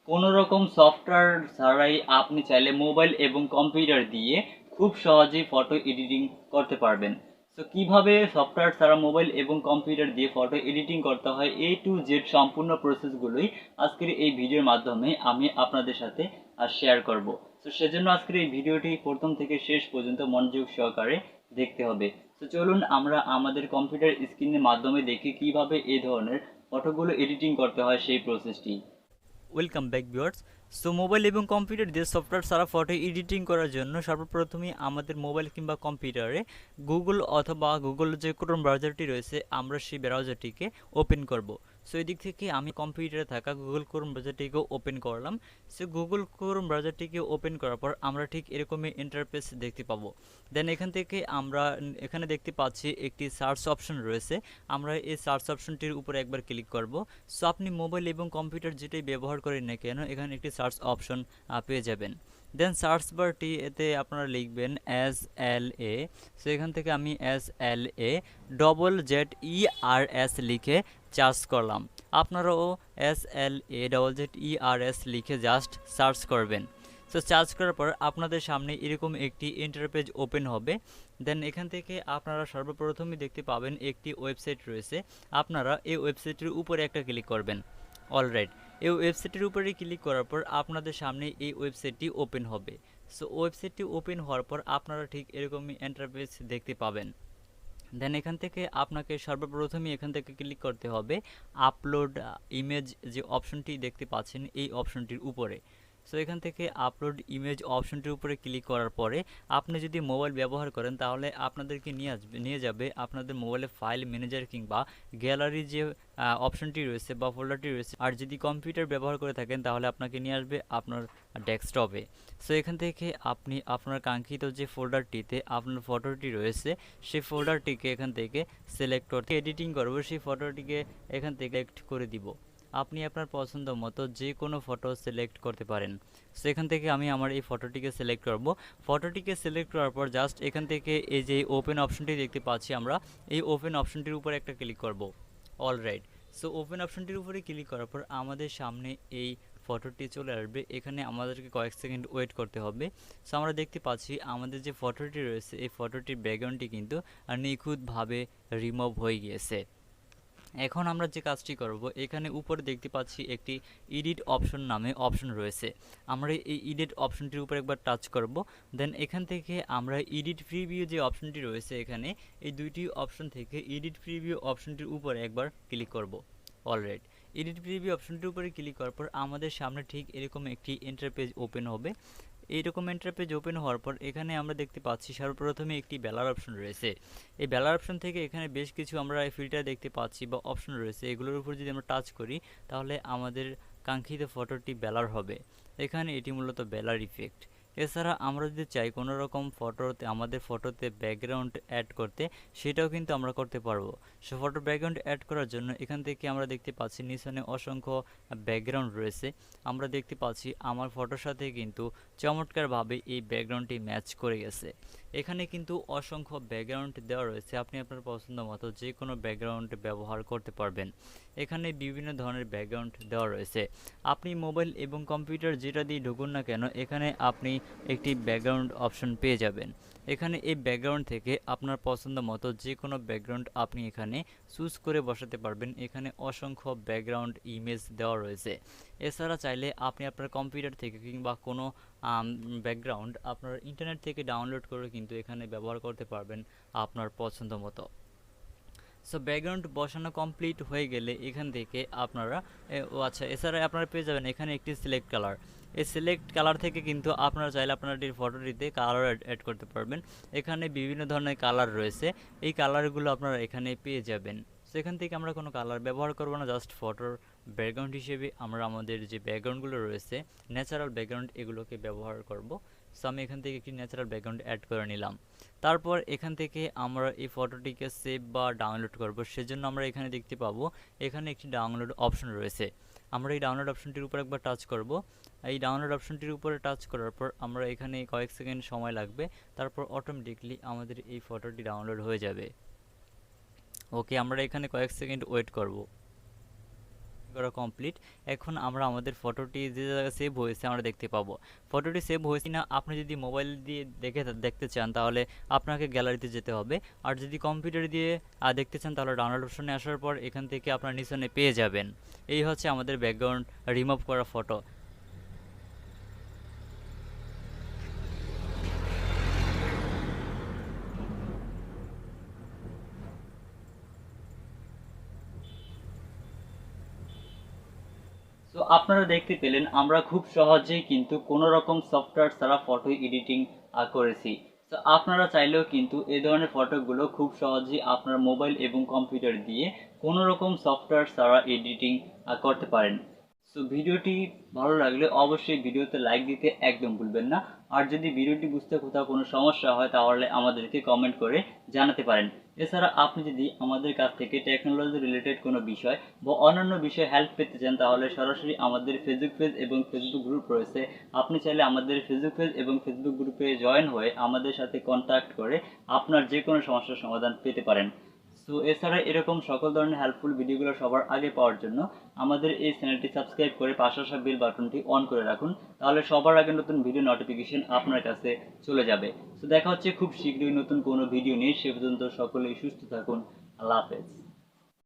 কোনো রকম সফটওয়্যার ছাড়াই আপনি চাইলে মোবাইল এবং কম্পিউটার দিয়ে খুব সহজেই ফটো এডিটিং করতে পারবেন। তো কিভাবে সফটওয়্যার ছাড়া মোবাইল এবং কম্পিউটার দিয়ে ফটো এডিটিং করতে হয়, A to Z সম্পূর্ণ প্রসেসগুলোই আজকের এই ভিডিওর মাধ্যমে আমি আপনাদের সাথে শেয়ার করব। তো সেজন্য আজকের এই ভিডিওটি প্রথম থেকে শেষ পর্যন্ত মনোযোগ সহকারে দেখতে হবে। তো চলুন আমরা আমাদের কম্পিউটার স্ক্রিনের মাধ্যমে দেখি কিভাবে এই ধরনের ফটোগুলো এডিটিং করতে হয় সেই প্রসেসটি। Welcome back viewers. So mobile এবং কম্পিউটার দিয়ে সফটওয়্যার ছাড়া ফটো এডিটিং করার জন্য সর্বপ্রথমেই আমাদের মোবাইল কিংবা কম্পিউটারে গুগল অথবা গুগল যে ক্রোম ব্রাউজারটি রয়েছে আমরা সেই ব্রাউজারটিকে ওপেন করব। সো এই দিক থেকে আমি কম্পিউটারে থাকা গুগল ক্রোম ব্রাউজারটিকে ওপেন করলাম। সো গুগল ক্রোম ব্রাউজারটিকে ওপেন করার পর আমরা ঠিক এরকমই ইন্টারফেস দেখতে পাবো। দেন এখান থেকে আমরা এখানে দেখতে পাচ্ছি একটি সার্চ অপশন রয়েছে। আমরা এই সার্চ অপশনটির উপরে একবার ক্লিক করব। সো আপনি মোবাইল এবং কম্পিউটার যেটাই ব্যবহার করেন না কেন এখানে একটি সার্চ অপশন পেয়ে যাবেন। দেন সার্চ বারটি এতে আপনারা লিখবেন SLA। সো এখান থেকে আমি SLA ZZERS লিখে সার্চ করলাম। আপনারাও SLA ZZERS লিখে জাস্ট সার্চ করবেন। সো সার্চ করার পর আপনাদের সামনে এরকম একটি ইন্টারপেজ ওপেন হবে। দেন এখান থেকে আপনারা সর্বপ্রথমই দেখতে পাবেন একটি ওয়েবসাইট রয়েছে। আপনারা এই ওয়েবসাইটের উপরে একটা ক্লিক করবেন। অলরাইট, এই ওয়েবসাইটের উপরে ক্লিক করার পর আপনাদের সামনে এই ওয়েবসাইটটি ওপেন হবে। সো ওয়েবসাইটটি ওপেন হওয়ার পর আপনারা ঠিক এরকমই ইন্টারফেস দেখতে পাবেন। দেন এখান থেকে আপনাকে সর্বপ্রথমই এখান থেকে ক্লিক করতে হবে আপলোড ইমেজ যে অপশনটি দেখতে পাচ্ছেন এই অপশনটির উপরে। সো এখান থেকে আপলোড ইমেজ অপশনটির উপরে ক্লিক করার পরে আপনি যদি মোবাইল ব্যবহার করেন তাহলে আপনাদেরকে নিয়ে যাবে আপনাদের মোবাইলে ফাইল ম্যানেজার কিংবা গ্যালারি যে অপশনটি রয়েছে বা ফোল্ডারটি রয়েছে। আর যদি কম্পিউটার ব্যবহার করে থাকেন তাহলে আপনাকে নিয়ে আসবে আপনার ডেস্কটপে। সো এখান থেকে আপনি আপনার কাঙ্ক্ষিত যে ফোল্ডারটিতে আপনার ফটোটি রয়েছে সেই ফোল্ডারটিকে এখান থেকে সিলেক্ট করতে এডিটিং করব সেই ফটোটিকে এখান থেকে সিলেক্ট করে দিব। আপনি আপনার পছন্দ মতো যে কোনো ফটো সিলেক্ট করতে পারেন। সেখান থেকে আমি আমার এই ফটোটিকে সিলেক্ট করব। ফটোটিকে সিলেক্ট করার পর জাস্ট এখান থেকে এই যে ওপেন অপশনটি দেখতে পাচ্ছি আমরা এই ওপেন অপশনটির উপর একটা ক্লিক করব। অলরাইট, সো ওপেন অপশনটির উপরে ক্লিক করার পর আমাদের সামনে এই ফটোটি চলে আসবে। এখানে আমাদেরকে কয়েক সেকেন্ড ওয়েট করতে হবে। সো আমরা দেখতে পাচ্ছি আমাদের যে ফটোটি রয়েছে এই ফটোটির ব্যাকগ্রাউন্ডটি কিন্তু নিখুঁতভাবে রিমুভ হয়ে গিয়েছে। এখন আমরা যে কাজটি করব এখানে উপরে দেখতে পাচ্ছি একটি এডিট অপশন নামে অপশন রয়েছে। আমরা এই এডিট অপশনটির উপর একবার টাচ করব। দেন এখান থেকে আমরা এডিট প্রিভিউ যে অপশনটি রয়েছে এখানে এই দুইটি অপশন থেকে এডিট প্রিভিউ অপশনটির উপরে একবার ক্লিক করব। অলরাইট, এডিট প্রিভিউ অপশনটির উপরে ক্লিক করার পর আমাদের সামনে ঠিক এরকম একটি ইন্টারপেজ ওপেন হবে। এইরকম ইন্টারপেজ ওপেন হওয়ার পর এখানে আমরা দেখতে পাচ্ছি সর্বপ্রথমে একটি ব্যালার অপশন রয়েছে। এই ব্যালার অপশন থেকে এখানে বেশ কিছু আমরা ফিল্টার দেখতে পাচ্ছি বা অপশন রয়েছে। এগুলোর উপর যদি আমরা টাচ করি তাহলে আমাদের কাঙ্ক্ষিত ফটোটি ব্যালার হবে। এখানে এটি মূলত ব্যালার ইফেক্ট। এছাড়া আমরা যদি চাই কোনো রকম ফটোতে আমাদের ফটোতে ব্যাকগ্রাউন্ড অ্যাড করতে সেটাও কিন্তু আমরা করতে পারবো। সো ফটো ব্যাকগ্রাউন্ড অ্যাড করার জন্য এখান থেকে আমরা দেখতে পাচ্ছি নিচনে অসংখ্য ব্যাকগ্রাউন্ড রয়েছে। আমরা দেখতে পাচ্ছি আমার ফটোর সাথে কিন্তু চমৎকারভাবে এই ব্যাকগ্রাউন্ডটি ম্যাচ করে গেছে। এখানে কিন্তু অসংখ্য ব্যাকগ্রাউন্ড দেওয়া রয়েছে, আপনি আপনার পছন্দ মতো যে কোনো ব্যাকগ্রাউন্ড ব্যবহার করতে পারবেন। এখানে বিভিন্ন ধরনের ব্যাকগ্রাউন্ড দেওয়া রয়েছে। আপনি মোবাইল এবং কম্পিউটার যেটা দিয়ে ঢুকুন না কেন এখানে আপনি একটি ব্যাকগ্রাউন্ড অপশন পেয়ে যাবেন। এখানে এই ব্যাকগ্রাউন্ড থেকে আপনার পছন্দ মতো যে কোনো ব্যাকগ্রাউন্ড আপনি এখানে চুজ করে বসাতে পারবেন। এখানে অসংখ্য ব্যাকগ্রাউন্ড ইমেজ দেওয়া রয়েছে। এছাড়া চাইলে আপনি আপনার কম্পিউটার থেকে কিংবা কোনো ব্যাকগ্রাউন্ড আপনার ইন্টারনেট থেকে ডাউনলোড করে কিন্তু এখানে ব্যবহার করতে পারবেন আপনার পছন্দ মতো। সো ব্যাকগ্রাউন্ড বসানো কমপ্লিট হয়ে গেলে এখান থেকে আপনারা আচ্ছা, এছাড়া আপনারা পেয়ে যাবেন এখানে একটি সিলেক্ট কালার। এই সিলেক্ট কালার থেকে কিন্তু আপনারা চাইলে আপনাদের ফটোটিতে কালার অ্যাড করতে পারবেন। এখানে বিভিন্ন ধরনের কালার রয়েছে, এই কালারগুলো আপনারা এখানে পেয়ে যাবেন। সেখান থেকে আমরা কোনো কালার ব্যবহার করব না, জাস্ট ফটোর ব্যাকগ্রাউন্ড হিসেবে আমরা আমাদের যে ব্যাকগ্রাউন্ডগুলো রয়েছে ন্যাচারাল ব্যাকগ্রাউন্ড এগুলোকে ব্যবহার করব। সো আমি এখান থেকে একটি ন্যাচারাল ব্যাকগ্রাউন্ড অ্যাড করে নিলাম। তারপর এখান থেকে আমরা এই ফটোটিকে সেভ বা ডাউনলোড করব, সেজন্য আমরা এখানে দেখতে পাবো এখানে একটি ডাউনলোড অপশন রয়েছে। আমরা এই ডাউনলোড অপশনটির উপর একবার টাচ করব। এই ডাউনলোড অপশনটির উপরে টাচ করার পর আমরা এখানে কয়েক সেকেন্ড সময় লাগবে, তারপর অটোমেটিকলি আমাদের এই ফটোটি ডাউনলোড হয়ে যাবে। ওকে, আমরা এখানে কয়েক সেকেন্ড ওয়েট করব। করা কমপ্লিট। এখন আমরা আমাদের ফটোটি যে জায়গায় সেভ হয়েছে আমরা দেখতে পাবো। ফটোটি সেভ হয়েছে না আপনি যদি মোবাইল দিয়ে দেখতে চান তাহলে আপনাকে গ্যালারিতে যেতে হবে। আর যদি কম্পিউটার দিয়ে দেখতে চান তাহলে ডাউনলোড অপশনে আসার পর এখান থেকে আপনার নিচনে পেয়ে যাবেন। এই হচ্ছে আমাদের ব্যাকগ্রাউন্ড রিমুভ করা ফটো। তো আপনারা দেখতে পেলেন আমরা খুব সহজেই কিন্তু কোনো রকম সফটওয়্যার ছাড়া ফটো এডিটিং করেছি। তো আপনারা চাইলেও কিন্তু এই ধরনের ফটোগুলো খুব সহজেই আপনার মোবাইল এবং কম্পিউটার দিয়ে কোনো রকম সফটওয়্যার ছাড়া এডিটিং করতে পারেন। সো ভিডিওটি ভালো লাগলে অবশ্যই ভিডিওতে লাইক দিতে একদম ভুলবেন না। আর যদি ভিডিওটি বুঝতে কোথাও কোনো সমস্যা হয় তাহলে আমাদেরকে কমেন্ট করে জানাতে পারেন। এছাড়া আপনি যদি আমাদের কাছ থেকে টেকনোলজি রিলেটেড কোনো বিষয় বা অন্যান্য বিষয়ে হেল্প পেতে চান তাহলে সরাসরি আমাদের ফেসবুক পেজ এবং ফেসবুক গ্রুপ রয়েছে। আপনি চাইলে আমাদের ফেসবুক পেজ এবং ফেসবুক গ্রুপে জয়েন হয়ে আমাদের সাথে কন্ট্যাক্ট করে আপনার যে কোনো সমস্যার সমাধান পেতে পারেন। সো এছাড়া এরকম সকল ধরনের হেল্পফুল ভিডিওগুলো সবার আগে পাওয়ার জন্য আমাদের এই চ্যানেলটি সাবস্ক্রাইব করে পাশে আসা বেল বাটনটি অন করে রাখুন। তাহলে সবার আগে নতুন ভিডিও নোটিফিকেশন আপনার কাছে চলে যাবে। তো দেখা হচ্ছে খুব শীঘ্রই নতুন কোনো ভিডিও নিয়ে। সে পর্যন্ত সকলেই সুস্থ থাকুন। আল্লাহ হাফেজ।